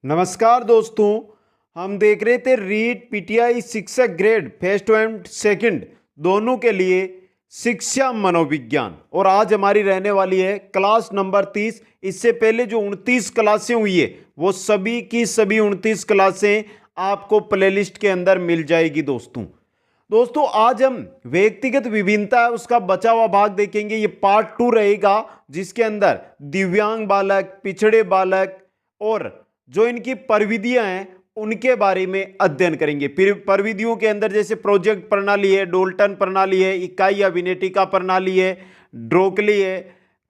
नमस्कार दोस्तों, हम देख रहे थे रीट पीटीआई शिक्षक ग्रेड फर्स्ट एंड सेकंड दोनों के लिए शिक्षा मनोविज्ञान। और आज हमारी रहने वाली है क्लास नंबर 30। इससे पहले जो 29 क्लासें हुई है वो सभी की सभी 29 क्लासें आपको प्लेलिस्ट के अंदर मिल जाएगी। दोस्तों आज हम व्यक्तिगत विभिन्नता है उसका बचा हुआ भाग देखेंगे। ये पार्ट 2 रहेगा जिसके अंदर दिव्यांग बालक, पिछड़े बालक और जो इनकी प्रविधियां हैं उनके बारे में अध्ययन करेंगे। फिर प्रविधियों के अंदर जैसे प्रोजेक्ट प्रणाली है, डोल्टन प्रणाली है, इकाई अभिनेटिका प्रणाली है, ड्रोकली है,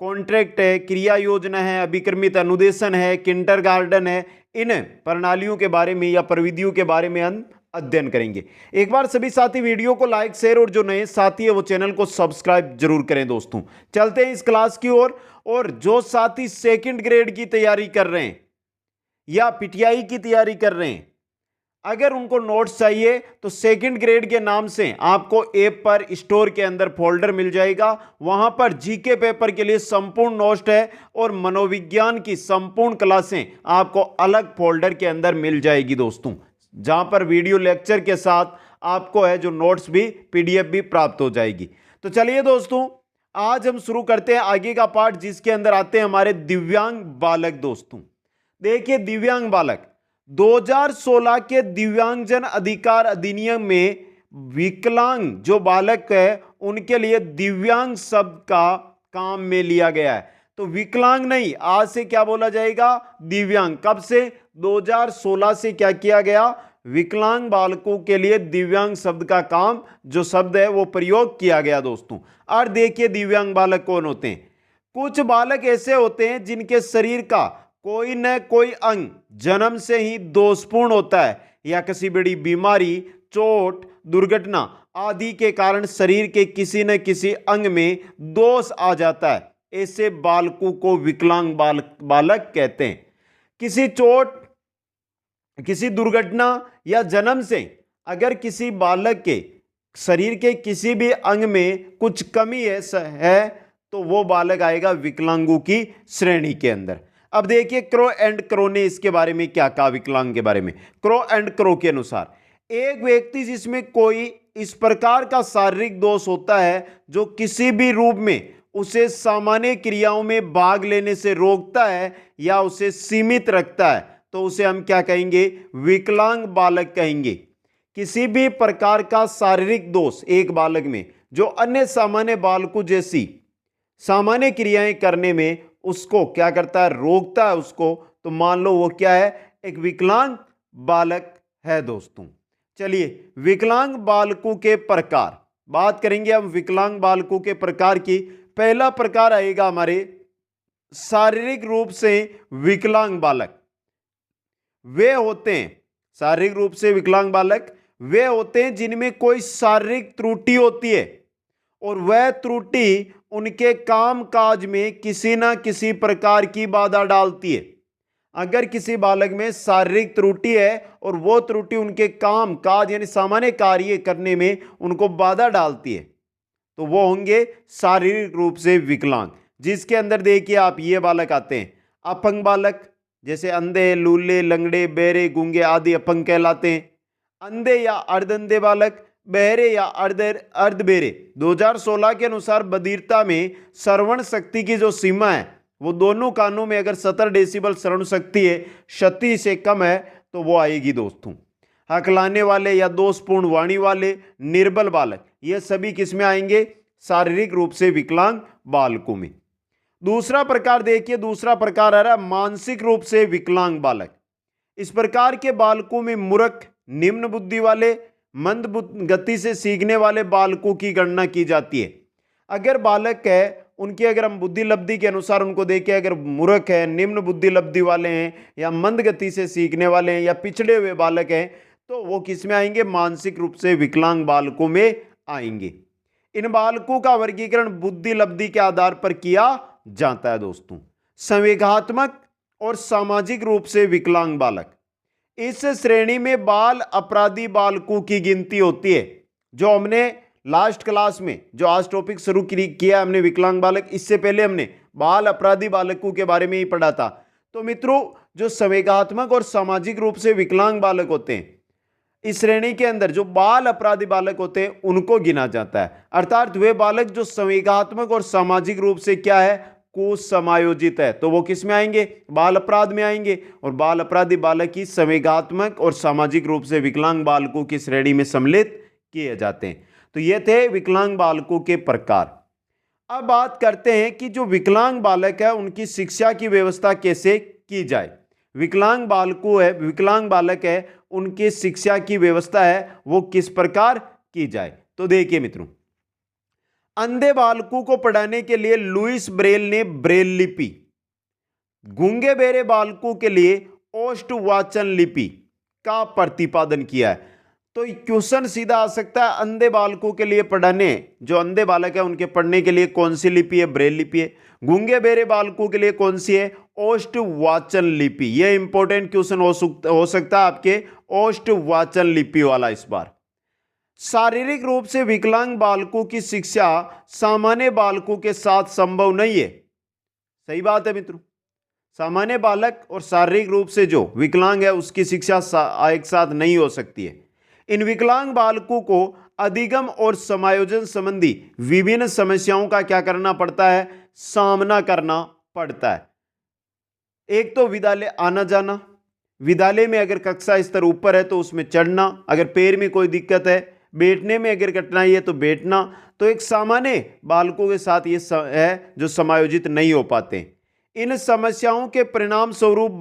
कॉन्ट्रैक्ट है, क्रिया योजना है, अभिक्रमित अनुदेशन है, किंडरगार्टन है। इन प्रणालियों के बारे में या प्रविधियों के बारे में हम अध्ययन करेंगे। एक बार सभी साथी वीडियो को लाइक, शेयर और जो नए साथी है वो चैनल को सब्सक्राइब जरूर करें। दोस्तों चलते हैं इस क्लास की ओर। और जो साथी सेकंड ग्रेड की तैयारी कर रहे हैं या पीटीआई की तैयारी कर रहे हैं, अगर उनको नोट्स चाहिए तो सेकंड ग्रेड के नाम से आपको ऐप पर स्टोर के अंदर फोल्डर मिल जाएगा। वहां पर जीके पेपर के लिए संपूर्ण नोट्स है और मनोविज्ञान की संपूर्ण क्लासें आपको अलग फोल्डर के अंदर मिल जाएगी दोस्तों, जहां पर वीडियो लेक्चर के साथ आपको है जो नोट्स भी पीडीएफ भी प्राप्त हो जाएगी। तो चलिए दोस्तों आज हम शुरू करते हैं आगे का पार्ट, जिसके अंदर आते हैं हमारे दिव्यांग बालक। दोस्तों देखिए, दिव्यांग बालक 2016 के दिव्यांगजन अधिकार अधिनियम में विकलांग जो बालक है उनके लिए दिव्यांग शब्द का काम में लिया गया है। तो विकलांग नहीं, आज से क्या बोला जाएगा? दिव्यांग। कब से? 2016 से क्या किया गया? विकलांग बालकों के लिए दिव्यांग शब्द का काम जो शब्द है वो प्रयोग किया गया दोस्तों। और देखिए दिव्यांग बालक कौन होते हैं। कुछ बालक ऐसे होते हैं जिनके शरीर का कोई न कोई अंग जन्म से ही दोषपूर्ण होता है या किसी बड़ी बीमारी, चोट, दुर्घटना आदि के कारण शरीर के किसी न किसी अंग में दोष आ जाता है। ऐसे बालकों को विकलांग बालक कहते हैं। किसी चोट, किसी दुर्घटना या जन्म से अगर किसी बालक के शरीर के किसी भी अंग में कुछ कमी है तो वो बालक आएगा विकलांगों की श्रेणी के अंदर। अब देखिए क्रो एंड क्रो ने इसके बारे में क्या कहा विकलांग के बारे में। क्रो एंड क्रो के अनुसार एक व्यक्ति जिसमें कोई इस प्रकार का शारीरिक दोष होता है जो किसी भी रूप में उसे सामान्य क्रियाओं में भाग लेने से रोकता है या उसे सीमित रखता है तो उसे हम क्या कहेंगे? विकलांग बालक कहेंगे। किसी भी प्रकार का शारीरिक दोष एक बालक में जो अन्य सामान्य बालकों जैसी सामान्य क्रियाएं करने में उसको क्या करता है? रोकता है उसको, तो मान लो वो क्या है? एक विकलांग बालक है दोस्तों। चलिए विकलांग बालकों के प्रकार बात करेंगे हम। विकलांग बालकों के प्रकार की पहला प्रकार आएगा हमारे शारीरिक रूप से विकलांग बालक। वे होते हैं शारीरिक रूप से विकलांग बालक वे होते हैं जिनमें कोई शारीरिक त्रुटि होती है और वह त्रुटि उनके काम काज में किसी ना किसी प्रकार की बाधा डालती है। अगर किसी बालक में शारीरिक त्रुटि है और वो त्रुटि उनके काम काज यानी सामान्य कार्य करने में उनको बाधा डालती है तो वो होंगे शारीरिक रूप से विकलांग। जिसके अंदर देखिए आप ये बालक आते हैं। अपंग बालक जैसे अंधे, लूले, लंगड़े, बहरे, गूंगे आदि अपंग कहलाते हैं। अंधे या अर्धअंधे बालक, बहरे या अर्धबहरे। 2016 के अनुसार बधिरता में श्रवण शक्ति की जो सीमा है वो दोनों कानों में अगर 70 डेसिबल श्रवण शक्ति है, 36 से कम है तो वो आएगी दोस्तों। हकलाने वाले या दोषपूर्ण वाणी वाले, निर्बल बालक, ये सभी किसमें आएंगे? शारीरिक रूप से विकलांग बालकों में। दूसरा प्रकार देखिए, दूसरा प्रकार आ रहा है मानसिक रूप से विकलांग बालक। इस प्रकार के बालकों में मूर्ख, निम्न बुद्धि वाले, मंद गति से सीखने वाले बालकों की गणना की जाती है। अगर बालक है उनकी अगर हम बुद्धि लब्धि के अनुसार उनको देखें, अगर मूर्ख है, निम्न बुद्धि लब्धि वाले हैं या मंद गति से सीखने वाले हैं या पिछड़े हुए बालक हैं तो वो किस में आएंगे? मानसिक रूप से विकलांग बालकों में आएंगे। इन बालकों का वर्गीकरण बुद्धि लब्धि के आधार पर किया जाता है दोस्तों। संवेगात्मक और सामाजिक रूप से विकलांग बालक, इस श्रेणी में बाल अपराधी बालकों की गिनती होती है। जो हमने लास्ट क्लास में जो आज टॉपिक शुरू किया हमने विकलांग बालक, इससे पहले हमने बाल अपराधी बालकों के बारे में ही पढ़ा था। तो मित्रों जो संवेगात्मक और सामाजिक रूप से विकलांग बालक होते हैं, इस श्रेणी के अंदर जो बाल अपराधी बालक होते हैं उनको गिना जाता है। अर्थात वे बालक जो संवेगात्मक और सामाजिक रूप से क्या है, कुसमायोजित है, तो वो किस में आएंगे, बाल अपराध में आएंगे। और बाल अपराधी बालक ही संवेगात्मक और सामाजिक रूप से विकलांग बालकों की श्रेणी में सम्मिलित किए जाते हैं। तो ये थे विकलांग बालकों के प्रकार। अब बात करते हैं कि जो विकलांग बालक है उनकी शिक्षा की व्यवस्था कैसे की जाए। विकलांग बालक है उनकी शिक्षा की व्यवस्था है वो किस प्रकार की जाए। तो देखिए मित्रों, अंधे बालकों को पढ़ाने के लिए लुईस ब्रेल ने ब्रेल लिपि, गूंगे बहरे बालकों के लिए ओष्ठवाचन लिपि का प्रतिपादन किया है। तो क्वेश्चन सीधा आ सकता है, अंधे बालकों के लिए पढ़ाने, जो अंधे बालक है उनके पढ़ने के लिए कौन सी लिपि है, ब्रेल लिपि है। गूंगे बहरे बालकों के लिए कौन सी है, ओष्ठवाचन लिपि। यह इंपॉर्टेंट क्वेश्चन हो सकता है आपके, ओष्ठवाचन लिपि वाला इस बार। शारीरिक रूप से विकलांग बालकों की शिक्षा सामान्य बालकों के साथ संभव नहीं है। सही बात है मित्रों, सामान्य बालक और शारीरिक रूप से जो विकलांग है उसकी शिक्षा एक साथ नहीं हो सकती है। इन विकलांग बालकों को अधिगम और समायोजन संबंधी विभिन्न समस्याओं का क्या करना पड़ता है, सामना करना पड़ता है। एक तो विद्यालय आना जाना, विद्यालय में अगर कक्षा स्तर ऊपर है तो उसमें चढ़ना, अगर पैर में कोई दिक्कत है, बैठने में अगर कठिनाई है तो बैठना। तो एक सामान्य बालकों के साथ ये है जो समायोजित नहीं हो पाते। इन समस्याओं के परिणाम स्वरूप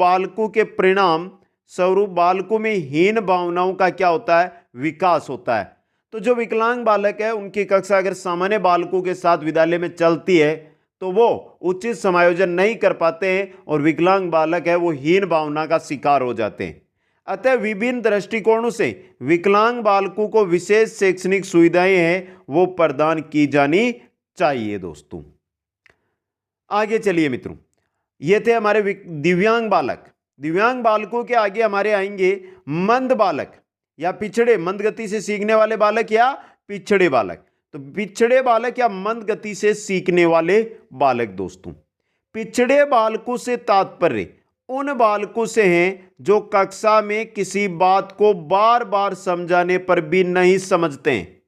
बालकों में हीन भावनाओं का क्या होता है, विकास होता है। तो जो विकलांग बालक है उनकी कक्षा अगर सामान्य बालकों के साथ विद्यालय में चलती है तो वो उचित समायोजन नहीं कर पाते हैं और विकलांग बालक है वो हीन भावना का शिकार हो जाते हैं। अतः विभिन्न दृष्टिकोणों से विकलांग बालकों को विशेष शैक्षणिक सुविधाएं हैं वो प्रदान की जानी चाहिए। दोस्तों आगे चलिए मित्रों, ये थे हमारे दिव्यांग बालक। दिव्यांग बालकों के आगे हमारे आएंगे मंद बालक या पिछड़े, मंद गति से सीखने वाले बालक या पिछड़े बालक। तो पिछड़े बालक या मंद गति से सीखने वाले बालक। दोस्तों पिछड़े बालकों से तात्पर्य उन बालकों से हैं जो कक्षा में किसी बात को बार बार समझाने पर भी नहीं समझते हैं।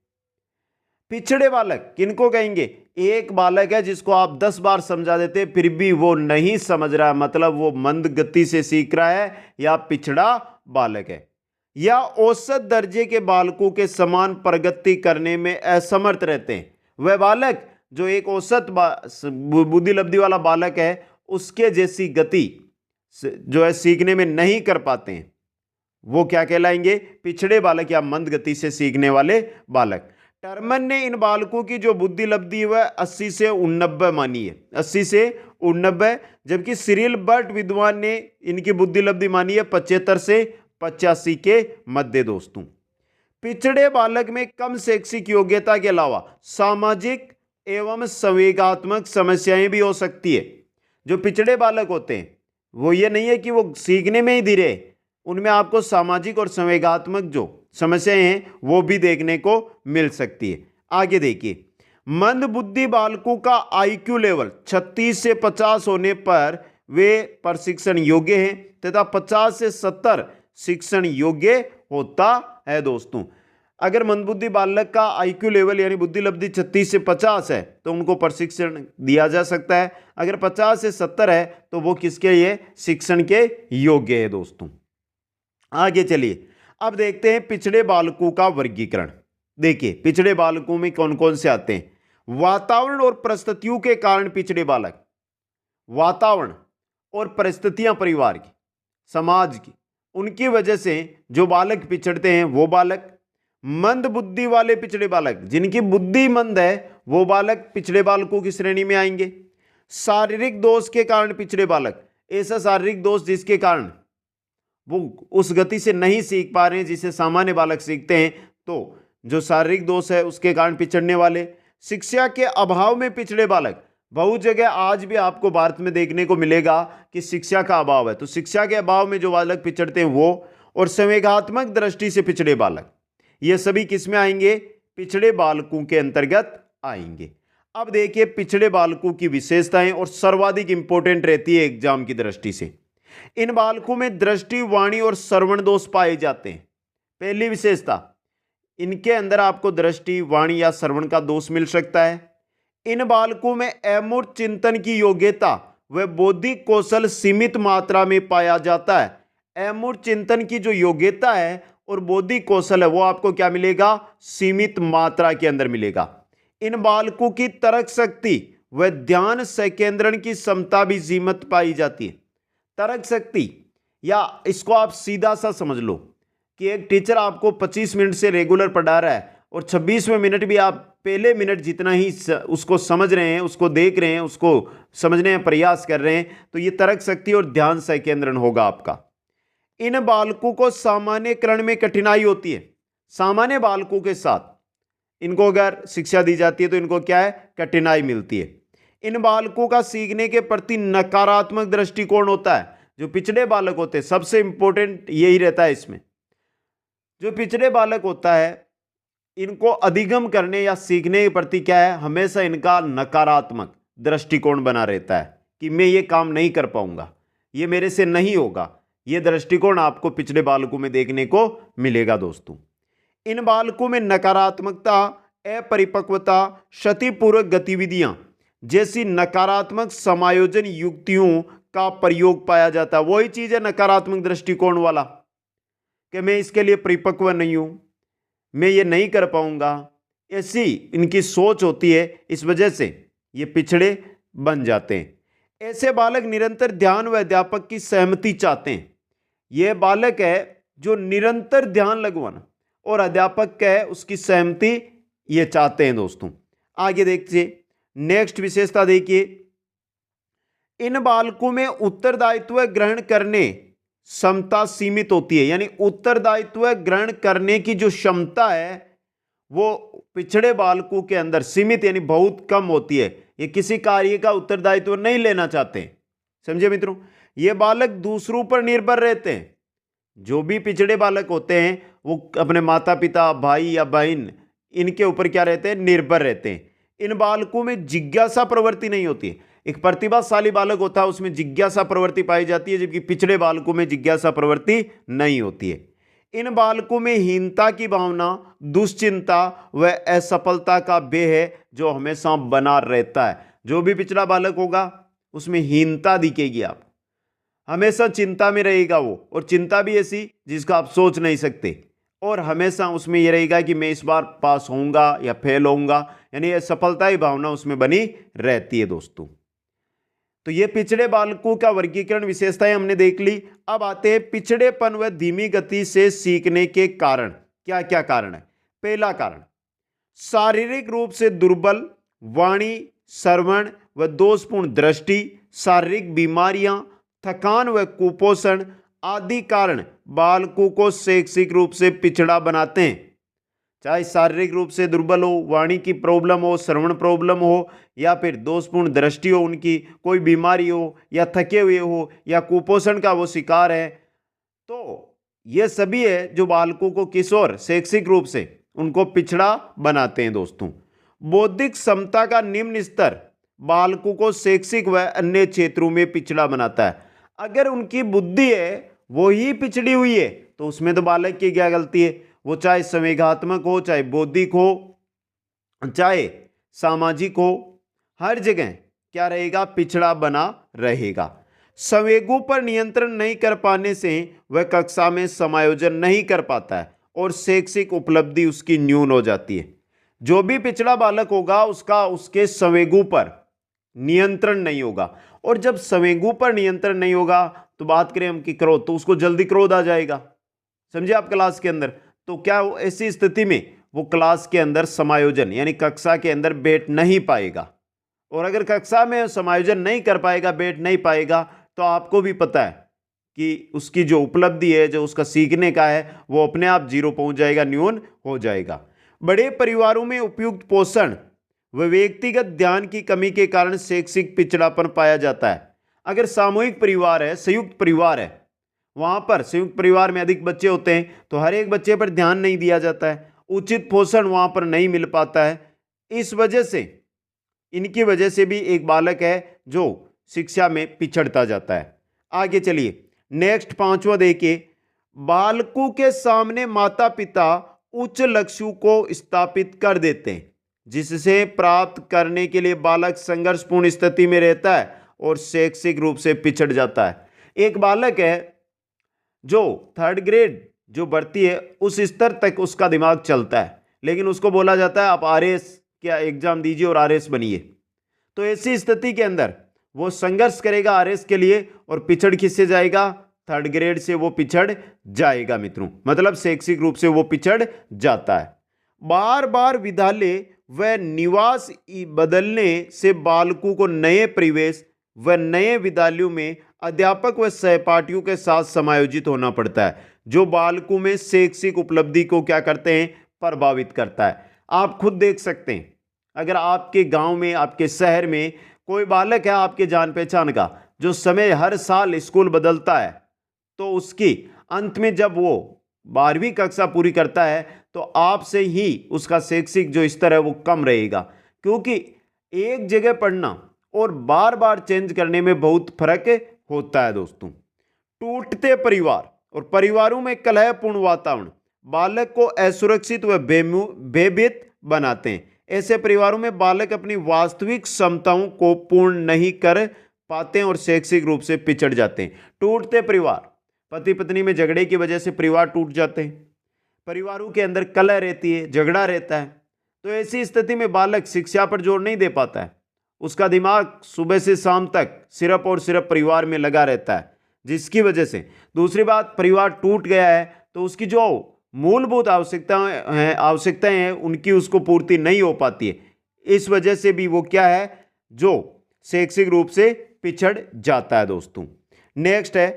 पिछड़े बालक किनको कहेंगे, एक बालक है जिसको आप 10 बार समझा देते फिर भी वो नहीं समझ रहा है, मतलब वो मंद गति से सीख रहा है या पिछड़ा बालक है। या औसत दर्जे के बालकों के समान प्रगति करने में असमर्थ रहते हैं। वह बालक जो एक औसत बुद्धि लब्धि वाला बालक है उसके जैसी गति जो है सीखने में नहीं कर पाते हैं, वो क्या कहलाएंगे, पिछड़े बालक या मंद गति से सीखने वाले बालक। टर्मन ने इन बालकों की जो बुद्धि लब्धि वह 80 से 89 मानी है, 80 से 89, जबकि सिरिल बर्ट विद्वान ने इनकी बुद्धि लब्धि मानी है 75 से 85 के मध्य। दोस्तों पिछड़े बालक में कम शैक्षिक योग्यता के अलावा सामाजिक एवं संवेगात्मक समस्याएं भी हो सकती है। जो पिछड़े बालक होते हैं वो ये नहीं है कि वो सीखने में ही धीरे, उनमें आपको सामाजिक और संवेगात्मक जो समस्याएं हैं वो भी देखने को मिल सकती है। आगे देखिए, मंद बुद्धि बालकों का आईक्यू लेवल 36 से 50 होने पर वे प्रशिक्षण योग्य हैं तथा 50 से 70 शिक्षण योग्य होता है। दोस्तों अगर मंदबुद्धि बालक का आईक्यू लेवल यानी बुद्धि लब्धि 36 से 50 है तो उनको प्रशिक्षण दिया जा सकता है। अगर 50 से 70 है तो वो किसके लिए, शिक्षण के योग्य है। दोस्तों आगे चलिए, अब देखते हैं पिछड़े बालकों का वर्गीकरण। देखिए पिछड़े बालकों में कौन कौन से आते हैं। वातावरण और परिस्थितियों के कारण पिछड़े बालक, वातावरण और परिस्थितियां परिवार की, समाज की, उनकी वजह से जो बालक पिछड़ते हैं वो बालक। मंद बुद्धि वाले पिछड़े बालक, जिनकी बुद्धि मंद है वो बालक पिछड़े बालकों की श्रेणी में आएंगे। शारीरिक दोष के कारण पिछड़े बालक, ऐसा शारीरिक दोष जिसके कारण वो उस गति से नहीं सीख पा रहे हैं जिसे सामान्य बालक सीखते हैं, तो जो शारीरिक दोष है उसके कारण पिछड़ने वाले। शिक्षा के अभाव में पिछड़े बालक, बहुत जगह आज भी आपको भारत में देखने को मिलेगा कि शिक्षा का अभाव है, तो शिक्षा के अभाव में जो बालक पिछड़ते हैं वो, और संवेगात्मक दृष्टि से पिछड़े बालक, ये सभी किस में आएंगे, पिछड़े बालकों के अंतर्गत आएंगे। अब देखिए पिछड़े बालकों की विशेषताएं और सर्वाधिक इंपॉर्टेंट रहती है एग्जाम की दृष्टि से। इन बालकों में दृष्टि, वाणी और श्रवण दोष पाए जाते हैं। पहली विशेषता, इनके अंदर आपको दृष्टि, वाणी या श्रवण का दोष मिल सकता है। इन बालकों में अमूर्त चिंतन की योग्यता व बौद्धिक कौशल सीमित मात्रा में पाया जाता है। अमूर्त चिंतन की जो योग्यता है और बौद्धिक कौशल है वो आपको क्या मिलेगा? सीमित मात्रा के अंदर मिलेगा। इन बालकों की तर्क शक्ति व ध्यान संकेंद्रण की क्षमता भी सीमित पाई जाती है। तर्क शक्ति, या इसको आप सीधा सा समझ लो कि एक टीचर आपको 25 मिनट से रेगुलर पढ़ा रहा है और 26वें मिनट भी आप पहले मिनट जितना ही उसको समझ रहे हैं, उसको देख रहे हैं, उसको समझने का प्रयास कर रहे हैं, तो ये तर्क शक्ति और ध्यान संकेंद्रण होगा आपका। इन बालकों को सामान्यकरण में कठिनाई होती है। सामान्य बालकों के साथ इनको अगर शिक्षा दी जाती है तो इनको क्या है? कठिनाई मिलती है। इन बालकों का सीखने के प्रति नकारात्मक दृष्टिकोण होता है। जो पिछड़े बालक होते हैं, सबसे इंपॉर्टेंट यही रहता है इसमें, जो पिछड़े बालक होता है इनको अधिगम करने या सीखने के प्रति क्या है? हमेशा इनका नकारात्मक दृष्टिकोण बना रहता है कि मैं ये काम नहीं कर पाऊंगा, ये मेरे से नहीं होगा। ये दृष्टिकोण आपको पिछड़े बालकों में देखने को मिलेगा दोस्तों। इन बालकों में नकारात्मकता, अपरिपक्वता, क्षतिपूर्वक गतिविधियां जैसी नकारात्मक समायोजन युक्तियों का प्रयोग पाया जाता है। वही चीज है नकारात्मक दृष्टिकोण वाला कि मैं इसके लिए परिपक्व नहीं हूं, मैं ये नहीं कर पाऊंगा, ऐसी इनकी सोच होती है। इस वजह से ये पिछड़े बन जाते हैं। ऐसे बालक निरंतर ध्यान व अध्यापक की सहमति चाहते हैं। ये बालक है जो निरंतर ध्यान लगवाना और अध्यापक का है उसकी सहमति ये चाहते हैं दोस्तों। आगे देखिए, नेक्स्ट विशेषता देखिए, इन बालकों में उत्तरदायित्व ग्रहण करने क्षमता सीमित होती है। यानी उत्तरदायित्व ग्रहण करने की जो क्षमता है वो पिछड़े बालकों के अंदर सीमित यानी बहुत कम होती है। ये किसी कार्य का उत्तरदायित्व नहीं लेना चाहते। समझे मित्रों? ये बालक दूसरों पर निर्भर रहते हैं। जो भी पिछड़े बालक होते हैं वो अपने माता पिता, भाई या बहन, इनके ऊपर क्या रहते हैं? निर्भर रहते हैं। इन बालकों में जिज्ञासा प्रवृत्ति नहीं होती है। एक प्रतिभाशाली बालक होता है उसमें जिज्ञासा प्रवृत्ति पाई जाती है, जबकि पिछड़े बालकों में जिज्ञासा प्रवृत्ति नहीं होती है। इन बालकों में हीनता की भावना, दुश्चिंता व असफलता का भय है जो हमेशा बना रहता है। जो भी पिछड़ा बालक होगा उसमें हीनता दिखेगी, आप हमेशा चिंता में रहेगा वो, और चिंता भी ऐसी जिसका आप सोच नहीं सकते। और हमेशा उसमें यह रहेगा कि मैं इस बार पास होऊंगा या फेल होऊंगा, यानी असफलता की भावना उसमें बनी रहती है दोस्तों। तो ये पिछड़े बालकों का वर्गीकरण विशेषताएं हमने देख ली। अब आते हैं पिछड़ेपन व धीमी गति से सीखने के कारण। क्या क्या कारण है? पहला कारण, शारीरिक रूप से दुर्बल, वाणी, श्रवण व दोषपूर्ण दृष्टि, शारीरिक बीमारियां, थकान व कुपोषण आदि कारण बालकों को शैक्षिक रूप से पिछड़ा बनाते हैं। चाहे शारीरिक रूप से दुर्बल हो, वाणी की प्रॉब्लम हो, श्रवण प्रॉब्लम हो, या फिर दोषपूर्ण दृष्टि हो, उनकी कोई बीमारी हो, या थके हुए हो, या कुपोषण का वो शिकार है, तो ये सभी है जो बालकों को किस ओर? शैक्षिक रूप से उनको पिछड़ा बनाते हैं दोस्तों। बौद्धिक क्षमता का निम्न स्तर बालकों को शैक्षिक व अन्य क्षेत्रों में पिछड़ा बनाता है। अगर उनकी बुद्धि है वो ही पिछड़ी हुई है तो उसमें तो बालक की क्या गलती है? वो चाहे संवेगात्मक हो, चाहे बौद्धिक हो, चाहे सामाजिक हो, हर जगह क्या रहेगा? पिछड़ा बना रहेगा। संवेगों पर नियंत्रण नहीं कर पाने से वह कक्षा में समायोजन नहीं कर पाता है और शैक्षिक उपलब्धि उसकी न्यून हो जाती है। जो भी पिछड़ा बालक होगा उसका उसके संवेगों पर नियंत्रण नहीं होगा, और जब संवेगों पर नियंत्रण नहीं होगा तो बात करें हम कि क्रोध, तो उसको जल्दी क्रोध आ जाएगा। समझे आप? क्लास के अंदर तो क्या ऐसी स्थिति में वो क्लास के अंदर समायोजन यानी कक्षा के अंदर बैठ नहीं पाएगा, और अगर कक्षा में समायोजन नहीं कर पाएगा, बैठ नहीं पाएगा, तो आपको भी पता है कि उसकी जो उपलब्धि है, जो उसका सीखने का है, वो अपने आप जीरो पहुंच जाएगा, न्यून हो जाएगा। बड़े परिवारों में उपयुक्त पोषण व व्यक्तिगत ध्यान की कमी के कारण शैक्षिक पिछड़ापन पाया जाता है। अगर सामूहिक परिवार है, संयुक्त परिवार है, वहां पर संयुक्त परिवार में अधिक बच्चे होते हैं तो हर एक बच्चे पर ध्यान नहीं दिया जाता है, उचित पोषण वहां पर नहीं मिल पाता है। इस वजह से, इनकी वजह से भी एक बालक है जो शिक्षा में पिछड़ता जाता है। आगे चलिए, नेक्स्ट पांचवा देखिए, बालकों के सामने माता पिता उच्च लक्ष्यों को स्थापित कर देते हैं, जिससे प्राप्त करने के लिए बालक संघर्षपूर्ण स्थिति में रहता है और शैक्षिक रूप से पिछड़ जाता है। एक बालक है जो थर्ड ग्रेड जो बढ़ती है उस स्तर तक उसका दिमाग चलता है, लेकिन उसको बोला जाता है आप आरएस क्या एग्जाम दीजिए और आरएस बनिए। तो ऐसी स्थिति के अंदर वो संघर्ष करेगा आरएस के लिए और पिछड़ किससे जाएगा, थर्ड ग्रेड से वो पिछड़ जाएगा मित्रों, मतलब शैक्षिक रूप से वो पिछड़ जाता है। बार बार विद्यालय व निवास बदलने से बालकों को नए परिवेश व नए विद्यालयों में अध्यापक व सहपाठियों के साथ समायोजित होना पड़ता है, जो बालकों में शैक्षिक उपलब्धि को क्या करते हैं, प्रभावित करता है। आप खुद देख सकते हैं, अगर आपके गांव में आपके शहर में कोई बालक है आपके जान पहचान का जो समय हर साल स्कूल बदलता है, तो उसकी अंत में जब वो 12वीं कक्षा पूरी करता है तो आपसे ही उसका शैक्षिक जो स्तर है वो कम रहेगा, क्योंकि एक जगह पढ़ना और बार बार चेंज करने में बहुत फर्क होता है दोस्तों। टूटते परिवार और परिवारों में कलहपूर्ण वातावरण बालक को असुरक्षित व भयभीत बनाते हैं। ऐसे परिवारों में बालक अपनी वास्तविक क्षमताओं को पूर्ण नहीं कर पाते हैं और शैक्षिक रूप से पिछड़ जाते हैं। टूटते परिवार, पति पत्नी में झगड़े की वजह से परिवार टूट जाते हैं, परिवारों के अंदर कलह रहती है, झगड़ा रहता है, तो ऐसी स्थिति में बालक शिक्षा पर जोर नहीं दे पाता है, उसका दिमाग सुबह से शाम तक सिर्फ और सिर्फ परिवार में लगा रहता है, जिसकी वजह से दूसरी बात परिवार टूट गया है तो उसकी जो मूलभूत आवश्यकताएं हैं उनकी उसको पूर्ति नहीं हो पाती है। इस वजह से भी वो क्या है, जो शैक्षिक रूप से पिछड़ जाता है दोस्तों। नेक्स्ट है,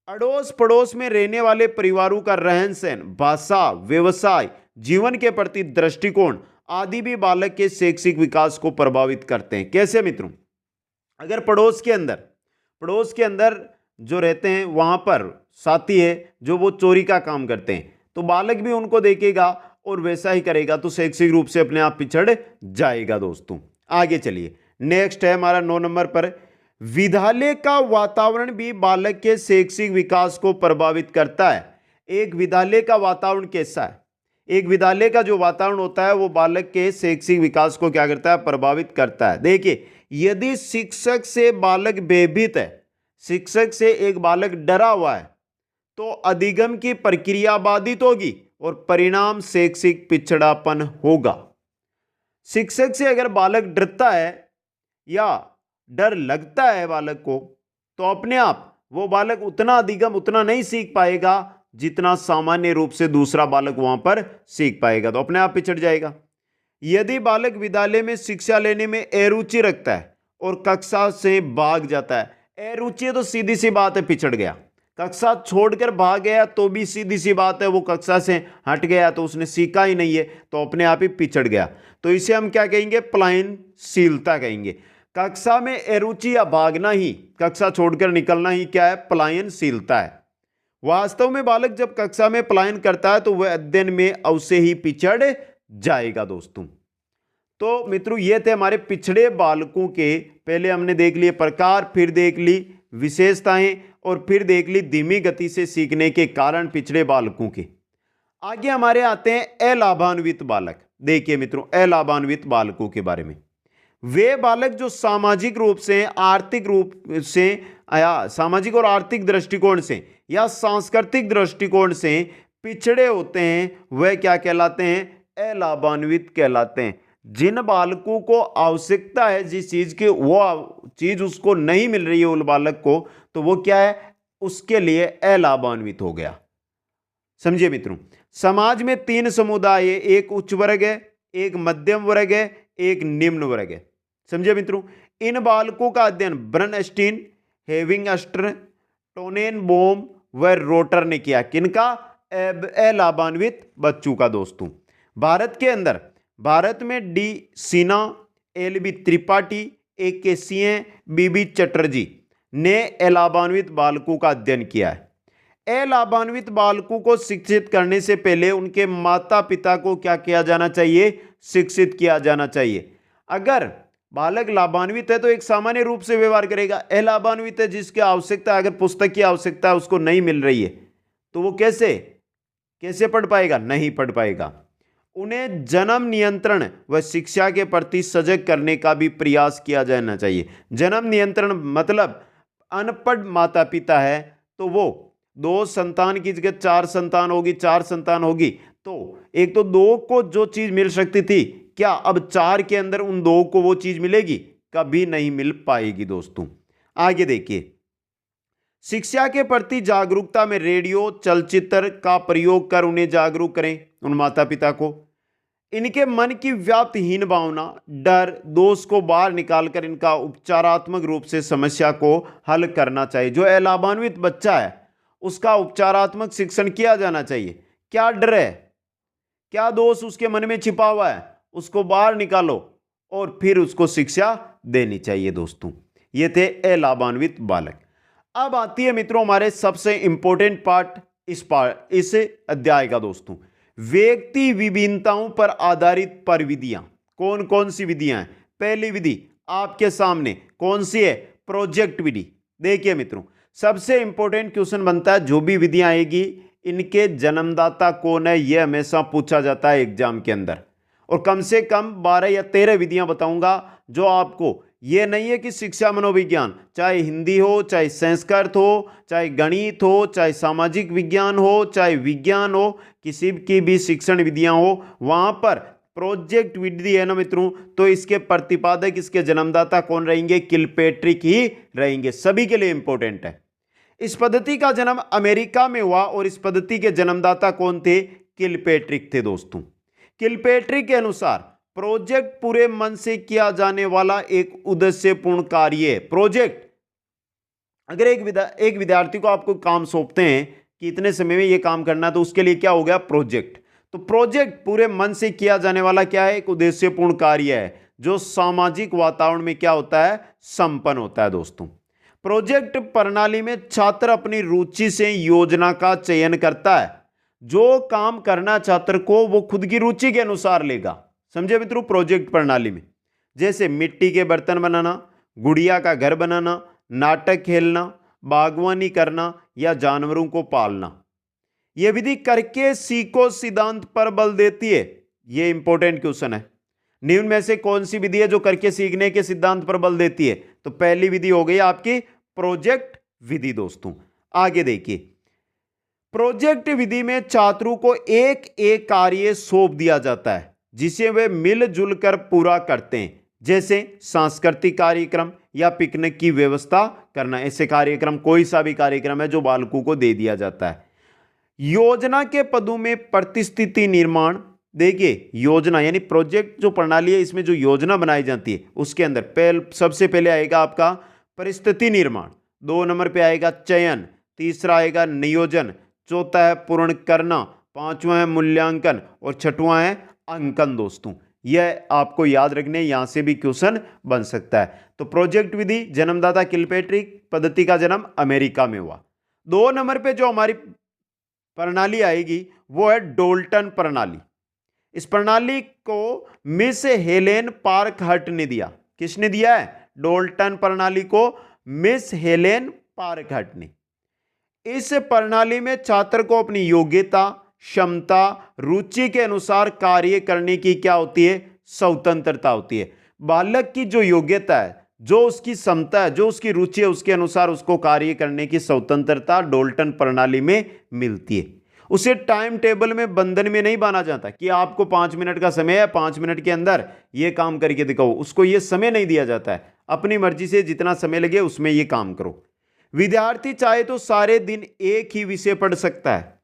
अड़ोस पड़ोस में रहने वाले परिवारों का रहन सहन, भाषा, व्यवसाय, जीवन के प्रति दृष्टिकोण आदि भी बालक के शैक्षिक विकास को प्रभावित करते हैं। कैसे मित्रों, अगर पड़ोस के अंदर जो रहते हैं वहां पर साथी है जो वो चोरी का काम करते हैं, तो बालक भी उनको देखेगा और वैसा ही करेगा, तो शैक्षिक रूप से अपने आप पिछड़ जाएगा दोस्तों। आगे चलिए, नेक्स्ट है हमारा 9 नंबर पर, विद्यालय का वातावरण भी बालक के शैक्षिक विकास को प्रभावित करता है। एक विद्यालय का वातावरण कैसा है, एक विद्यालय का जो वातावरण होता है वो बालक के शैक्षिक विकास को क्या करता है, प्रभावित करता है। देखिए, यदि शिक्षक से बालक भयभीत है, शिक्षक से एक बालक डरा हुआ है, तो अधिगम की प्रक्रिया बाधित होगी और परिणाम शैक्षिक पिछड़ापन होगा। शिक्षक से अगर बालक डरता है या डर लगता है बालक को, तो अपने आप वो बालक उतना अधिगम उतना नहीं सीख पाएगा जितना सामान्य रूप से दूसरा बालक वहां पर सीख पाएगा, तो अपने आप पिछड़ जाएगा। यदि बालक विद्यालय में शिक्षा लेने में अरुचि रखता है और कक्षा से भाग जाता है, अरुचि तो सीधी सी बात है पिछड़ गया, कक्षा छोड़कर भाग गया तो भी सीधी सी बात है वो कक्षा से हट गया तो उसने सीखा ही नहीं है, तो अपने आप ही पिछड़ गया। तो इसे हम क्या कहेंगे, पलायनशीलता कहेंगे। कक्षा में अरुचि या भागना ही, कक्षा छोड़कर निकलना ही क्या है, पलायनशीलता है। वास्तव में बालक जब कक्षा में पलायन करता है तो वह अध्ययन में अवश्य ही पिछड़ जाएगा दोस्तों। तो मित्रों ये थे हमारे पिछड़े बालकों के, पहले हमने देख लिए प्रकार, फिर देख ली विशेषताएं और फिर देख ली धीमी गति से सीखने के कारण पिछड़े बालकों के। आगे हमारे आते हैं अलाभान्वित बालक। देखिए मित्रों, अलाभान्वित बालकों के बारे में, वे बालक जो सामाजिक रूप से, आर्थिक रूप से या सामाजिक और आर्थिक दृष्टिकोण से या सांस्कृतिक दृष्टिकोण से पिछड़े होते हैं, वह क्या कहलाते हैं, अलाभान्वित कहलाते हैं। जिन बालकों को आवश्यकता है जिस चीज की, वो चीज उसको नहीं मिल रही है उन बालक को, तो वो क्या है, उसके लिए अलाभान्वित हो गया। समझिए मित्रों, समाज में 3 समुदाय है, एक उच्च वर्ग है, एक मध्यम वर्ग है, एक निम्न वर्ग है। समझिए मित्रों, इन बालकों का अध्ययन ब्रनस्टीन, हेविंगस्टर, टोनेनबोम व रोटर ने किया। किनका, अलाभान्वित बच्चों का दोस्तों। भारत के अंदर, भारत में डी सिन्हा, एल.बी. त्रिपाठी, ए.के. सिंह, बी.बी. चटर्जी ने अलाभान्वित बालकों का अध्ययन किया है। अलाभान्वित बालकों को शिक्षित करने से पहले उनके माता पिता को क्या किया जाना चाहिए, शिक्षित किया जाना चाहिए। अगर बालक लाभान्वित है तो एक सामान्य रूप से व्यवहार करेगा। अलाभान्वित है, जिसकी आवश्यकता, अगर पुस्तक की आवश्यकता है उसको नहीं मिल रही है, तो वो कैसे कैसे पढ़ पाएगा? नहीं पढ़ पाएगा। उन्हें जन्म नियंत्रण व शिक्षा के प्रति सजग करने का भी प्रयास किया जाना चाहिए। जन्म नियंत्रण मतलब अनपढ़ माता पिता है तो वो 2 संतान की जगह 4 संतान होगी, 4 संतान होगी तो एक तो 2 को जो चीज मिल सकती थी, क्या अब 4 के अंदर उन 2 को वो चीज मिलेगी? कभी नहीं मिल पाएगी दोस्तों। आगे देखिए, शिक्षा के प्रति जागरूकता में रेडियो चलचित्र का प्रयोग कर उन्हें जागरूक करें, उन माता पिता को। इनके मन की व्याप्तहीन भावना, डर, दोष को बाहर निकालकर इनका उपचारात्मक रूप से समस्या को हल करना चाहिए। जो अलाभान्वित बच्चा है उसका उपचारात्मक शिक्षण किया जाना चाहिए। क्या डर है, क्या दोष उसके मन में छिपा हुआ है, उसको बाहर निकालो और फिर उसको शिक्षा देनी चाहिए दोस्तों। ये थे अलाभान्वित बालक। अब आती है मित्रों हमारे सबसे इंपॉर्टेंट पार्ट इस अध्याय का दोस्तों, व्यक्ति विभिन्नताओं पर आधारित परिविधियां। कौन कौन सी विधियां हैं? पहली विधि आपके सामने कौन सी है? प्रोजेक्ट विधि। देखिए मित्रों, सबसे इंपॉर्टेंट क्वेश्चन बनता है, जो भी विधियां आएगी इनके जन्मदाता कौन है, यह हमेशा पूछा जाता है एग्जाम के अंदर। और कम से कम 12 या 13 विधियां बताऊंगा, जो आपको, यह नहीं है कि शिक्षा मनोविज्ञान, चाहे हिंदी हो, चाहे संस्कृत हो, चाहे गणित हो, चाहे सामाजिक विज्ञान हो, चाहे विज्ञान हो, किसी की भी शिक्षण विधियां हो, वहां पर प्रोजेक्ट विधि है ना मित्रों, तो इसके प्रतिपादक, इसके जन्मदाता कौन रहेंगे? किलपेट्रिक ही रहेंगे। सभी के लिए इंपॉर्टेंट है। इस पद्धति का जन्म अमेरिका में हुआ और इस पद्धति के जन्मदाता कौन थे? किलपेट्रिक थे दोस्तों। किलपेट्रिक के अनुसार प्रोजेक्ट पूरे मन से किया जाने वाला एक उद्देश्यपूर्ण कार्य है। प्रोजेक्ट, अगर एक विद्यार्थी को आपको काम सौंपते हैं कि इतने समय में यह काम करना, तो उसके लिए क्या हो गया? प्रोजेक्ट। तो प्रोजेक्ट पूरे मन से किया जाने वाला क्या है? एक उद्देश्यपूर्ण कार्य है, जो सामाजिक वातावरण में क्या होता है? संपन्न होता है दोस्तों। प्रोजेक्ट प्रणाली में छात्र अपनी रुचि से योजना का चयन करता है। जो काम करना छात्र को, वो खुद की रुचि के अनुसार लेगा। समझे मित्रों? प्रोजेक्ट प्रणाली में जैसे मिट्टी के बर्तन बनाना, गुड़िया का घर बनाना, नाटक खेलना, बागवानी करना या जानवरों को पालना। यह विधि करके सीखो सिद्धांत पर बल देती है। यह इंपॉर्टेंट क्वेश्चन है। निम्न में से कौन सी विधि है जो करके सीखने के सिद्धांत पर बल देती है? तो पहली विधि हो गई आपकी प्रोजेक्ट विधि दोस्तों। आगे देखिए, प्रोजेक्ट विधि में छात्रों को एक एक कार्य सौंप दिया जाता है जिसे वे मिलजुल कर पूरा करते हैं, जैसे सांस्कृतिक कार्यक्रम या पिकनिक की व्यवस्था करना। ऐसे कार्यक्रम, कोई सा भी कार्यक्रम है जो बालकों को दे दिया जाता है। योजना के पदों में परिस्थिति निर्माण। देखिए, योजना यानी प्रोजेक्ट जो प्रणाली है, इसमें जो योजना बनाई जाती है उसके अंदर सबसे पहले आएगा आपका परिस्थिति निर्माण, 2 नंबर पे आएगा चयन, तीसरा आएगा नियोजन, चौथा है पूर्ण करना, पांचवा है मूल्यांकन और छठवां है अंकन दोस्तों। यह आपको याद रखने, यहां से भी क्वेश्चन बन सकता है। तो प्रोजेक्ट विधि, जन्मदाता किलपेट्रिक, पद्धति का जन्म अमेरिका में हुआ। 2 नंबर पे जो हमारी प्रणाली आएगी वो है डोल्टन प्रणाली। इस प्रणाली को मिस हेलेन पार्कहर्ट ने दिया। किसने दिया है? डोल्टन प्रणाली को मिस हेलेन पार्कहर्ट ने। इस प्रणाली में छात्र को अपनी योग्यता, क्षमता, रुचि के अनुसार कार्य करने की क्या होती है? स्वतंत्रता होती है। बालक की जो योग्यता है, जो उसकी क्षमता है, जो उसकी रुचि है, उसके अनुसार उसको कार्य करने की स्वतंत्रता डोल्टन प्रणाली में मिलती है। उसे टाइम टेबल में, बंधन में नहीं बांधा जाता कि आपको 5 मिनट का समय है, 5 मिनट के अंदर यह काम करके दिखाओ। उसको यह समय नहीं दिया जाता है, अपनी मर्जी से जितना समय लगे उसमें यह काम करो। विद्यार्थी चाहे तो सारे दिन एक ही विषय पढ़ सकता है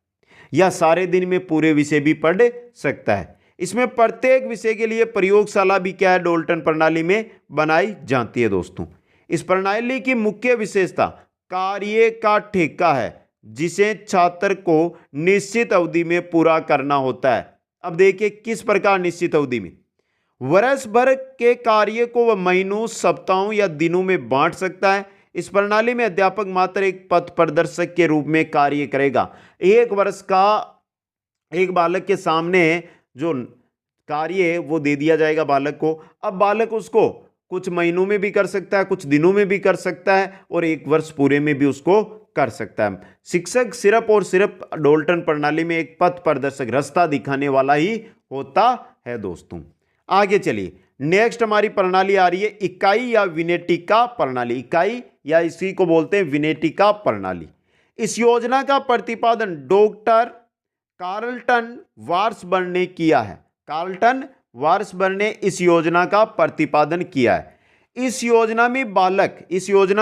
या सारे दिन में पूरे विषय भी पढ़ सकता है। इसमें प्रत्येक विषय के लिए प्रयोगशाला भी क्या है? डोल्टन प्रणाली में बनाई जाती है दोस्तों। इस प्रणाली की मुख्य विशेषता कार्य का ठेका है, जिसे छात्र को निश्चित अवधि में पूरा करना होता है। अब देखिए किस प्रकार निश्चित अवधि में। वर्ष भर के कार्य को वह महीनों, सप्ताहों या दिनों में बांट सकता है। इस प्रणाली में अध्यापक मात्र एक पथ प्रदर्शक के रूप में कार्य करेगा। 1 वर्ष का एक बालक के सामने जो कार्य है वो दे दिया जाएगा बालक को। अब बालक उसको कुछ महीनों में भी कर सकता है, कुछ दिनों में भी कर सकता है और एक वर्ष पूरे में भी उसको कर सकता है। शिक्षक सिर्फ और सिर्फ डोल्टन प्रणाली में एक पथ प्रदर्शक, रास्ता दिखाने वाला ही होता है दोस्तों। आगे चलिए, नेक्स्ट हमारी प्रणाली आ रही है इकाई या विनेटिका प्रणाली। इकाई या इसी को बोलते हैं विनेटिका प्रणाली। इस योजना का प्रतिपादन डॉक्टर कार्लटन वार्सबर्ग ने किया है। कार्लटन वार्सबर्ग ने इस योजना का प्रतिपादन किया है। इस योजना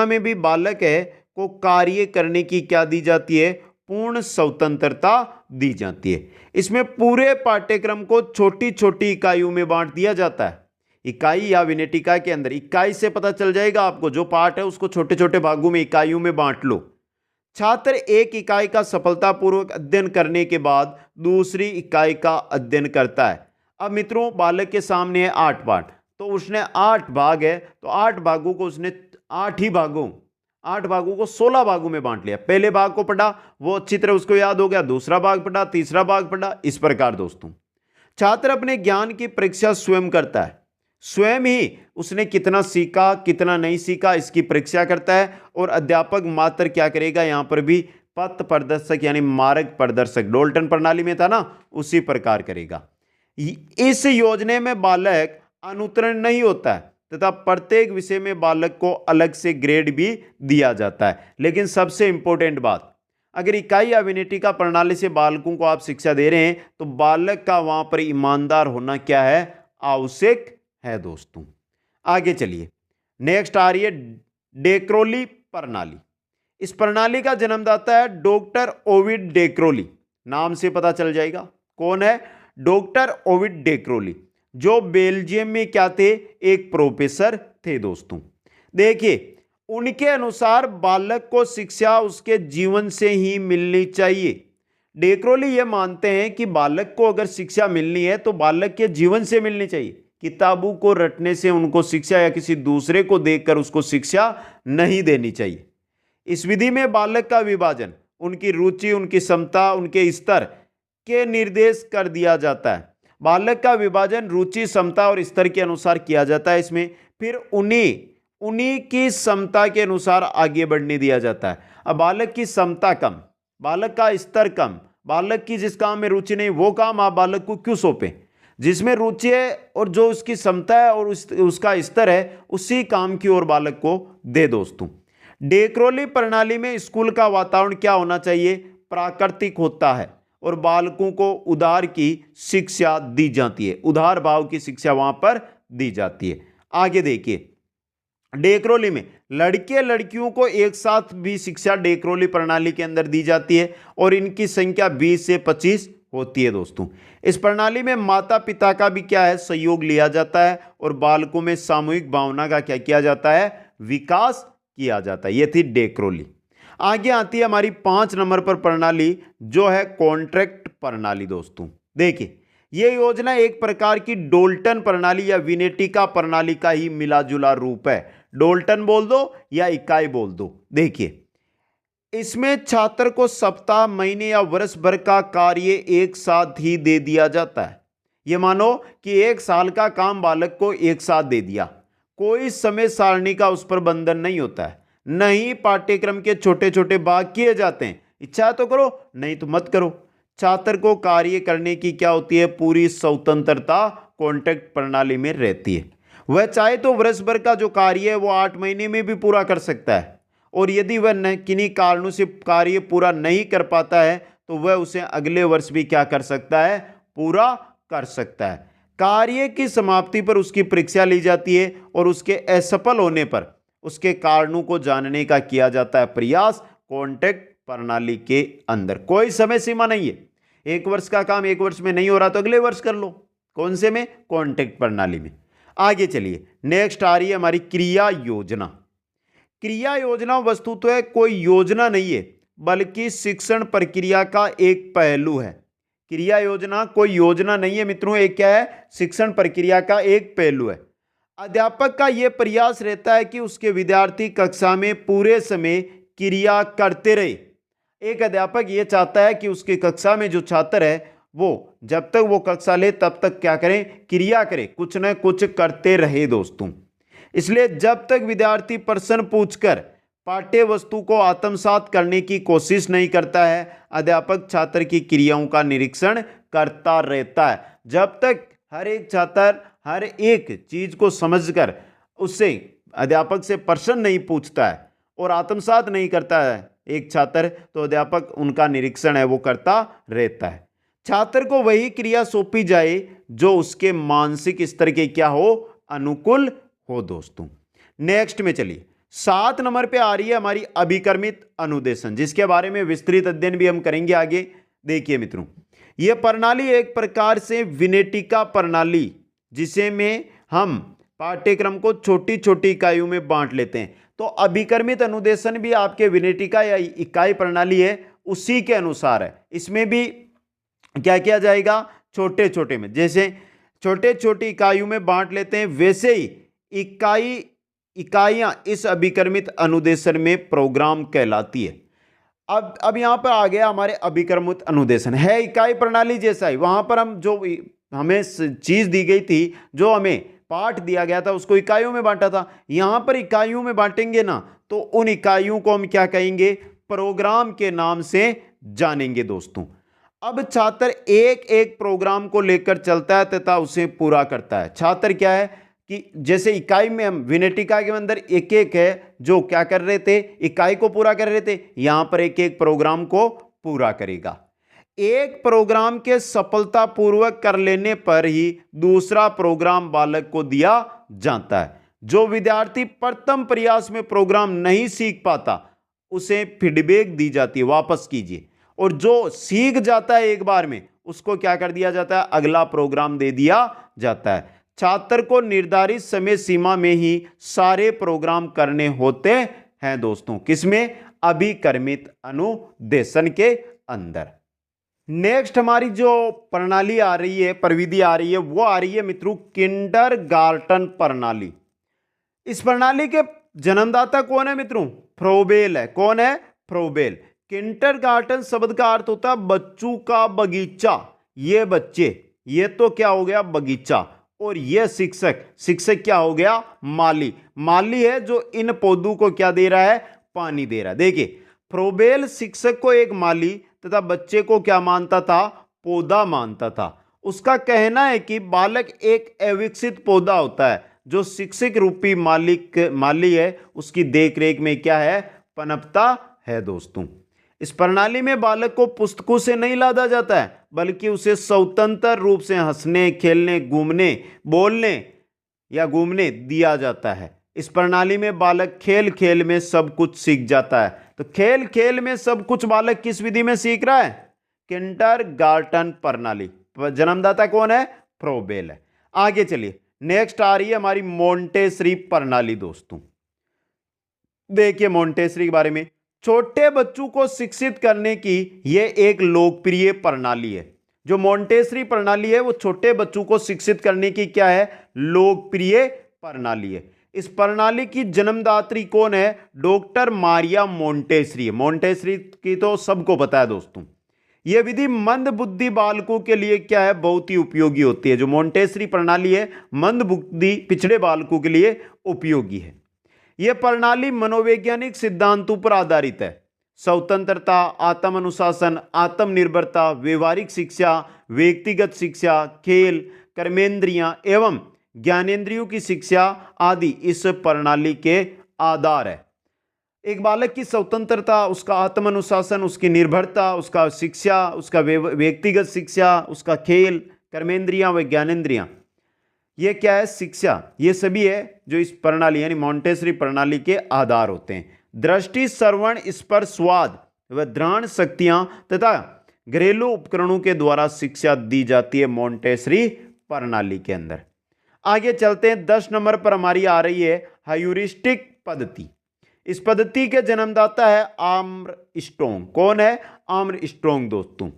में भी बालक है को कार्य करने की क्या दी जाती है, पूर्ण स्वतंत्रता दी जाती है। इसमें पूरे पाठ्यक्रम को छोटी छोटी इकाइयों में बांट दिया जाता है। इकाई या विनेटिका के अंदर इकाई से पता चल जाएगा आपको, जो पार्ट है उसको छोटे छोटे भागों में, इकाइयों में बांट लो। छात्र एक इकाई का सफलतापूर्वक अध्ययन करने के बाद दूसरी इकाई का अध्ययन करता है। अब मित्रों, बालक के सामने है 8 पाठ, तो उसने 8 भाग है, तो 8 भागों को उसने 8 भागों को 16 भागों में बांट लिया। पहले भाग को पढ़ा, वो अच्छी तरह उसको याद हो गया, दूसरा भाग पढ़ा, तीसरा भाग पढ़ा, इस प्रकार दोस्तों। छात्र अपने ज्ञान की परीक्षा स्वयं करता है। स्वयं ही उसने कितना सीखा कितना नहीं सीखा इसकी परीक्षा करता है, और अध्यापक मात्र क्या करेगा, यहां पर भी पथ प्रदर्शक यानी मार्ग प्रदर्शक, डोल्टन प्रणाली में था ना, उसी प्रकार करेगा। इस योजना में बालक अनुत्तीर्ण नहीं होता है तथा प्रत्येक विषय में बालक को अलग से ग्रेड भी दिया जाता है। लेकिन सबसे इंपॉर्टेंट बात, अगर इकाई या विनेटिका प्रणाली से बालकों को आप शिक्षा दे रहे हैं तो बालक का वहां पर ईमानदार होना क्या है, आवश्यक है दोस्तों। आगे चलिए, नेक्स्ट आ रही है डेक्रोली प्रणाली। इस प्रणाली का जन्मदाता है डॉक्टर ओविड डेक्रोली। नाम से पता चल जाएगा कौन है, डॉक्टर ओविड डेक्रोली, जो बेल्जियम में क्या थे, एक प्रोफेसर थे दोस्तों। देखिए, उनके अनुसार बालक को शिक्षा उसके जीवन से ही मिलनी चाहिए। डेक्रोली ये मानते हैं कि बालक को अगर शिक्षा मिलनी है तो बालक के जीवन से मिलनी चाहिए। किताबों को रटने से उनको शिक्षा या किसी दूसरे को देखकर उसको शिक्षा नहीं देनी चाहिए। इस विधि में बालक का विभाजन उनकी रुचि, उनकी क्षमता, उनके स्तर के निर्देश कर दिया जाता है। बालक का विभाजन रुचि, क्षमता और स्तर के अनुसार किया जाता है। इसमें फिर उन्हीं की क्षमता के अनुसार आगे बढ़ने दिया जाता है। अब बालक की क्षमता कम, बालक का स्तर कम, बालक की जिस काम में रुचि नहीं वो काम आप बालक को क्यों सौंपें। जिसमें रुचि है और जो उसकी क्षमता है और उसका स्तर है, उसी काम की ओर बालक को दे दोस्तों। डेक्रोली प्रणाली में स्कूल का वातावरण क्या होना चाहिए, प्राकृतिक होता है और बालकों को उदार की शिक्षा दी जाती है। उदार भाव की शिक्षा वहां पर दी जाती है। आगे देखिए, डेक्रोली में लड़के लड़कियों को एक साथ भी शिक्षा डेक्रोली प्रणाली के अंदर दी जाती है और इनकी संख्या 20 से 25 होती है दोस्तों। इस प्रणाली में माता पिता का भी क्या है, सहयोग लिया जाता है और बालकों में सामूहिक भावना का क्या किया जाता है, विकास किया जाता है। यह थी डेक्रोली। आगे आती है हमारी 5 नंबर पर प्रणाली, जो है कॉन्ट्रैक्ट प्रणाली दोस्तों। देखिए, यह योजना एक प्रकार की डोल्टन प्रणाली या विनेटिका प्रणाली का ही मिला जुला रूप है। डोल्टन बोल दो या इकाई बोल दो। देखिए, इसमें छात्र को सप्ताह, महीने या वर्ष भर का कार्य एक साथ ही दे दिया जाता है। यह मानो कि 1 साल का काम बालक को एक साथ दे दिया। कोई समय सारणी का उस पर बंधन नहीं होता है, नहीं पाठ्यक्रम के छोटे छोटे भाग किए जाते हैं। इच्छा है तो करो, नहीं तो मत करो। छात्र को कार्य करने की क्या होती है, पूरी स्वतंत्रता कॉन्ट्रैक्ट प्रणाली में रहती है। वह चाहे तो वर्ष भर का जो कार्य है वो 8 महीने में भी पूरा कर सकता है, और यदि वह किन्हीं कारणों से कार्य पूरा नहीं कर पाता है तो वह उसे अगले वर्ष भी क्या कर सकता है, पूरा कर सकता है। कार्य की समाप्ति पर उसकी परीक्षा ली जाती है और उसके असफल होने पर उसके कारणों को जानने का किया जाता है प्रयास। कॉन्ट्रैक्ट प्रणाली के अंदर कोई समय सीमा नहीं है। 1 वर्ष का काम 1 वर्ष में नहीं हो रहा तो अगले वर्ष कर लो। कौन से में, कॉन्ट्रैक्ट प्रणाली में। आगे चलिए, नेक्स्ट आ रही है हमारी क्रिया योजना। क्रिया योजना वस्तुतः कोई योजना नहीं है बल्कि शिक्षण प्रक्रिया का एक पहलू है। क्रिया योजना कोई योजना नहीं है मित्रों, एक क्या है, शिक्षण प्रक्रिया का एक पहलू है। अध्यापक का यह प्रयास रहता है कि उसके विद्यार्थी कक्षा में पूरे समय क्रिया करते रहे। एक अध्यापक यह चाहता है कि उसकी कक्षा में जो छात्र है वो जब तक वो कक्षा ले तब तक क्या करें, क्रिया करें, कुछ न कुछ करते रहे दोस्तों। इसलिए जब तक विद्यार्थी प्रश्न पूछकर पाठ्य वस्तु को आत्मसात करने की कोशिश नहीं करता है, अध्यापक छात्र की क्रियाओं का निरीक्षण करता रहता है। जब तक हर एक छात्र हर एक चीज को समझकर उससे अध्यापक से प्रश्न नहीं पूछता है और आत्मसात नहीं करता है एक छात्र, तो अध्यापक उनका निरीक्षण है वो करता रहता है। छात्र को वही क्रिया सौंपी जाए जो उसके मानसिक स्तर के क्या हो, अनुकूल हो दोस्तों। नेक्स्ट में चलिए 7 नंबर पे आ रही है हमारी अभिकर्मित अनुदेशन, जिसके बारे में विस्तृत अध्ययन भी हम करेंगे आगे। देखिए मित्रों, यह प्रणाली एक प्रकार से विनेटिका प्रणाली, जिसे में हम पाठ्यक्रम को छोटी छोटी इकाइयों में बांट लेते हैं। तो अभिकर्मित अनुदेशन भी आपके विनेटिका या इकाई प्रणाली है, उसी के अनुसार है। इसमें भी क्या किया जाएगा, छोटे छोटे में, जैसे छोटे छोटी इकाइयों में बांट लेते हैं, वैसे ही इकाइयां इस अभिकर्मित अनुदेशन में प्रोग्राम कहलाती है। अब यहां पर आ गया हमारे अभिकर्मित अनुदेशन है इकाई प्रणाली जैसा ही। वहां पर हम जो हमें चीज दी गई थी, जो हमें पाठ दिया गया था, उसको इकाइयों में बांटा था। यहां पर इकाइयों में बांटेंगे ना, तो उन इकाइयों को हम क्या कहेंगे, प्रोग्राम के नाम से जानेंगे दोस्तों। अब छात्र एक एक प्रोग्राम को लेकर चलता है तथा उसे पूरा करता है। छात्र क्या है कि जैसे इकाई में हम विनेटिका के अंदर एक एक है जो क्या कर रहे थे, इकाई को पूरा कर रहे थे, यहां पर एक एक प्रोग्राम को पूरा करेगा। एक प्रोग्राम के सफलतापूर्वक कर लेने पर ही दूसरा प्रोग्राम बालक को दिया जाता है। जो विद्यार्थी प्रथम प्रयास में प्रोग्राम नहीं सीख पाता, उसे फीडबैक दी जाती है, वापस कीजिए। और जो सीख जाता है एक बार में, उसको क्या कर दिया जाता है, अगला प्रोग्राम दे दिया जाता है। छात्र को निर्धारित समय सीमा में ही सारे प्रोग्राम करने होते हैं दोस्तों। किसमें, अभिकर्मित अनुदेशन के अंदर। नेक्स्ट हमारी जो प्रणाली आ रही है, प्रविधि आ रही है, वो आ रही है मित्रों किंडरगार्टन प्रणाली। इस प्रणाली के जन्मदाता कौन है मित्रों, फ्रोबेल है। कौन है, फ्रोबेल। किंडरगार्टन शब्द का अर्थ होता है बच्चों का बगीचा। ये बच्चे, ये तो क्या हो गया, बगीचा। और ये शिक्षक, शिक्षक क्या हो गया, माली। माली है जो इन पौधों को क्या दे रहा है, पानी दे रहा है। देखिए, फ्रोबेल शिक्षक को एक माली तथा बच्चे को क्या मानता था, पौधा मानता था। उसका कहना है कि बालक एक अविकसित पौधा होता है जो शिक्षक रूपी माली है उसकी देखरेख में क्या है, पनपता है दोस्तों। इस प्रणाली में बालक को पुस्तकों से नहीं लादा जाता है, बल्कि उसे स्वतंत्र रूप से हंसने, खेलने, घूमने, बोलने या घूमने दिया जाता है। इस प्रणाली में बालक खेल खेल में सब कुछ सीख जाता है। तो खेल खेल में सब कुछ बालक किस विधि में सीख रहा है, किंडरगार्टन प्रणाली। जन्मदाता कौन है, फ्रोबेल है। आगे चलिए, नेक्स्ट आ रही है हमारी मोंटेसरी प्रणाली दोस्तों। देखिए मोंटेसरी के बारे में, छोटे बच्चों को शिक्षित करने की यह एक लोकप्रिय प्रणाली है। जो मोंटेसरी प्रणाली है वो छोटे बच्चों को शिक्षित करने की क्या है, लोकप्रिय प्रणाली है। इस प्रणाली की जन्मदात्री कौन है, डॉक्टर मारिया मोंटेसरी है। मोंटेसरी की तो सबको पता है दोस्तों। यह विधि मंद बुद्धि बालकों के लिए क्या है, बहुत ही उपयोगी होती है। जो मोंटेसरी प्रणाली है मंद बुद्धि पिछड़े बालकों के लिए उपयोगी है। यह प्रणाली मनोवैज्ञानिक सिद्धांतों पर आधारित है। स्वतंत्रता, आत्म अनुशासन, आत्मनिर्भरता, व्यवहारिक शिक्षा, व्यक्तिगत शिक्षा, खेल, कर्मेंद्रियां एवं ज्ञानेंद्रियों की शिक्षा आदि इस प्रणाली के आधार है। एक बालक की स्वतंत्रता, उसका आत्म अनुशासन, उसकी निर्भरता, उसका शिक्षा, उसका व्यक्तिगत शिक्षा, उसका खेल, कर्मेंद्रियां व ज्ञानेंद्रियां, ये क्या है, शिक्षा, ये सभी है जो इस प्रणाली यानी मोंटेसरी प्रणाली के आधार होते हैं। दृष्टि, श्रवण, स्पर्श, स्वाद व घ्राण शक्तियां तथा घरेलू उपकरणों के द्वारा शिक्षा दी जाती है मोंटेसरी प्रणाली के अंदर। आगे चलते हैं, 10 नंबर पर हमारी आ रही है ह्यूरिस्टिक पद्धति। इस पद्धति के जन्मदाता है आर्मस्ट्रॉन्ग। कौन है, आर्मस्ट्रॉन्ग दोस्तों।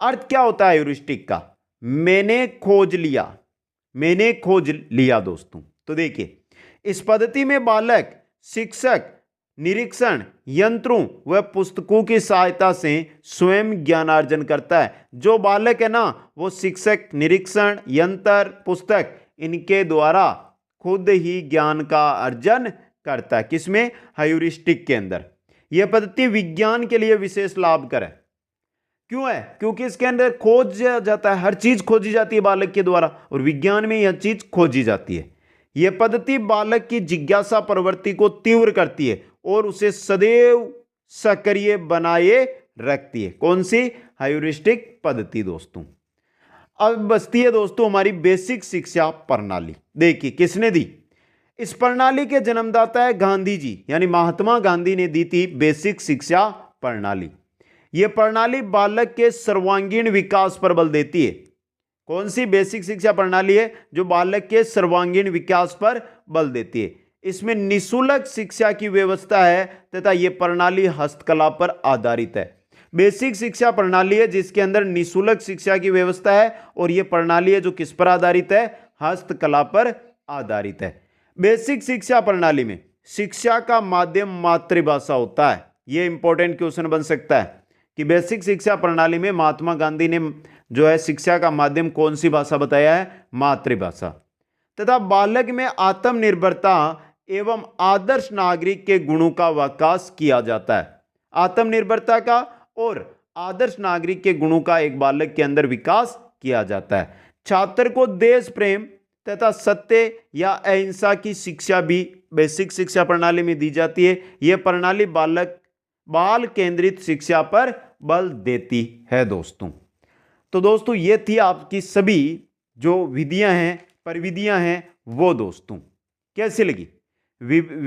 अर्थ क्या होता है ह्यूरिस्टिक का, मैंने खोज लिया, मैंने खोज लिया दोस्तों। तो देखिए, इस पद्धति में बालक शिक्षक, निरीक्षण, यंत्रों व पुस्तकों की सहायता से स्वयं ज्ञानार्जन करता है। जो बालक है ना, वो शिक्षक, निरीक्षण, यंत्र, पुस्तक, इनके द्वारा खुद ही ज्ञान का अर्जन करता है। किसमें? ह्यूरिस्टिक के अंदर। यह पद्धति विज्ञान के लिए विशेष लाभकर है। क्यों है? क्योंकि इसके अंदर खोज जाता है, हर चीज खोजी जाती है बालक के द्वारा, और विज्ञान में यह चीज खोजी जाती है। यह पद्धति बालक की जिज्ञासा प्रवृत्ति को तीव्र करती है और उसे सदैव सक्रिय बनाए रखती है। कौन सी? ह्यूरिस्टिक पद्धति दोस्तों। अब बचती है दोस्तों हमारी बेसिक शिक्षा प्रणाली। देखिए किसने दी? इस प्रणाली के जन्मदाता है गांधी जी, यानी महात्मा गांधी ने दी थी बेसिक शिक्षा प्रणाली। यह प्रणाली बालक के सर्वांगीण विकास पर बल देती है। कौन सी बेसिक शिक्षा प्रणाली है? जो बालक के सर्वांगीण विकास पर बल देती है। इसमें निःशुल्क शिक्षा की व्यवस्था है तथा यह प्रणाली हस्तकला पर आधारित है। बेसिक शिक्षा प्रणाली है जिसके अंदर निःशुल्क शिक्षा की व्यवस्था है, और यह प्रणाली है जो किस पर आधारित है? हस्तकला पर आधारित है। बेसिक शिक्षा प्रणाली में शिक्षा का माध्यम मातृभाषा होता है। यह इंपॉर्टेंट क्वेश्चन बन सकता है कि बेसिक शिक्षा प्रणाली में महात्मा गांधी ने जो है शिक्षा का माध्यम कौन सी भाषा बताया है? मातृभाषा। तथा बालक में आत्मनिर्भरता एवं आदर्श नागरिक के गुणों का विकास किया जाता है। आत्मनिर्भरता का और आदर्श नागरिक के गुणों का एक बालक के अंदर विकास किया जाता है। छात्र को देश प्रेम तथा सत्य या अहिंसा की शिक्षा भी बेसिक शिक्षा प्रणाली में दी जाती है। यह प्रणाली बाल केंद्रित शिक्षा पर बल देती है दोस्तों। तो दोस्तों ये थी आपकी सभी जो विधियां हैं, प्रविधियां हैं, वो दोस्तों कैसी लगी?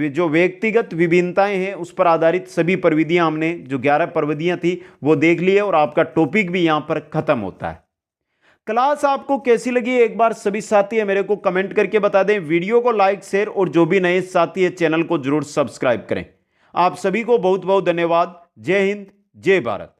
जो व्यक्तिगत विभिन्नताएं हैं उस पर आधारित सभी प्रविधियां हमने, जो 11 प्रविधियां थी वो देख ली है, और आपका टॉपिक भी यहां पर खत्म होता है। क्लास आपको कैसी लगी एक बार सभी साथी मेरे को कमेंट करके बता दें। वीडियो को लाइक, शेयर, और जो भी नए साथी है चैनल को जरूर सब्सक्राइब करें। आप सभी को बहुत बहुत धन्यवाद। जय हिंद, जय भारत।